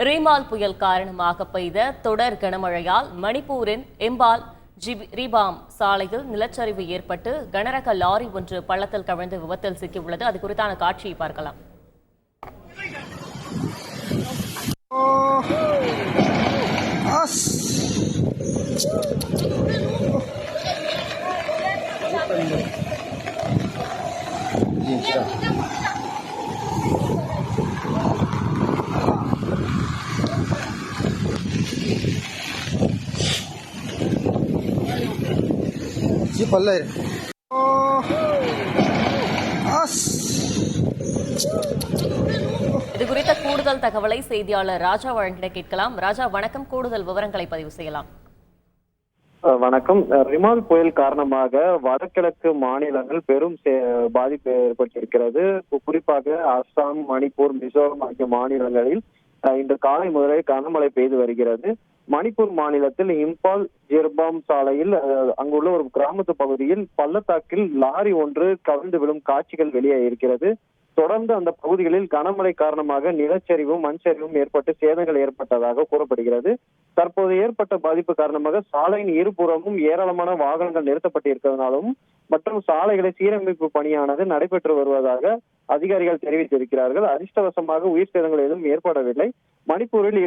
ரீமால் புயல் காரணமாக பெய்த தொடர் கனமழையால் மணிப்பூரின் இம்பால் ரீபாம் சாலையில் நிலச்சரிவு ஏற்பட்டு கனரக லாரி ஒன்று பள்ளத்தில் கவிழ்ந்து விபத்தில் சிக்கியுள்ளது. அது குறித்தான காட்சியை பார்க்கலாம். இது குறித்த கூடுதல் தகவலை செய்தியாளர் ராஜா வழங்கிட கேட்கலாம். ராஜா, வணக்கம். கூடுதல் விவரங்களை பதிவு செய்யலாம். வணக்கம். ரிமால் புயல் காரணமாக வடகிழக்கு மாநிலங்கள் பெரும் பாதிப்பு ஏற்பட்டிருக்கிறது. குறிப்பாக அஸ்ஸாம், மணிப்பூர், மிசோரம் ஆகிய மாநிலங்களில் இன்று காலை முதலே கனமழை பெய்து வருகிறது. மணிப்பூர் மாநிலத்தில் இம்பால் ஜிர்பாம் சாலையில் அங்குள்ள ஒரு கிராமத்து பகுதியில் பள்ளத்தாக்கில் லாரி ஒன்று கவிழ்ந்து விழும் காட்சிகள் வெளியே இருக்கிறது. தொடர்ந்து அந்த பகுதிகளில் கனமழை காரணமாக நிலச்சரிவும் மண் சரிவும் ஏற்பட்டு சேதங்கள் ஏற்பட்டதாக கூறப்படுகிறது. தற்போது ஏற்பட்ட பாதிப்பு காரணமாக சாலையின் இருபுறமும் ஏராளமான வாகனங்கள் நிறுத்தப்பட்டிருக்கிறதுனாலும் மற்றும் சாலைகளை சீரமைப்பு பணியானது நடைபெற்று வருவதாக அதிகாரிகள் தெரிவித்திருக்கிறார்கள். அதிர்ஷ்டவசமாக உயிர் சேதங்கள் எதுவும் ஏற்படவில்லை. மணிப்பூரில்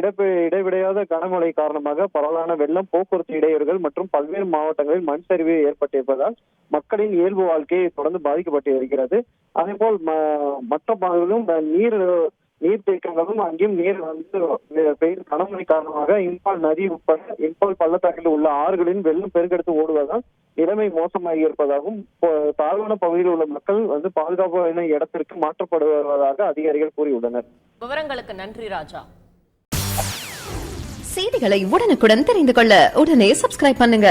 இடைவிடாத கனமழை காரணமாக பரவலான வெள்ளம், போக்குவரத்து இடையூறுகள் மற்றும் பல்வேறு மாவட்டங்களில் மண் சரிவு ஏற்பட்டிருப்பதால் மக்களின் இயல்பு வாழ்க்கையை தொடர்ந்து பாதிக்கப்பட்டு வருகிறது. அதேபோல் மற்ற பகுதிகளும் நீர்த்தேக்கங்களும் அங்கேயும் நீர் பெய்த கனமழை காரணமாக இம்பால் நதி உட்பட இம்பால் பள்ளத்தாக்கில் உள்ள ஆறுகளின் வெள்ளம் பெருக்கெடுத்து ஓடுவதால் நிலைமை மோசமாகி இருப்பதாகவும் தாழ்வான பகுதியில் உள்ள மக்கள் பாதுகாப்பான இடத்திற்கு மாற்றப்படுவதாக அதிகாரிகள் கூறியுள்ளனர். விவரங்களுக்கு நன்றி ராஜா. செய்திகளை உடனுக்குடன் தெரிந்து கொள்ள உடனே சப்ஸ்கிரைப் பண்ணுங்க.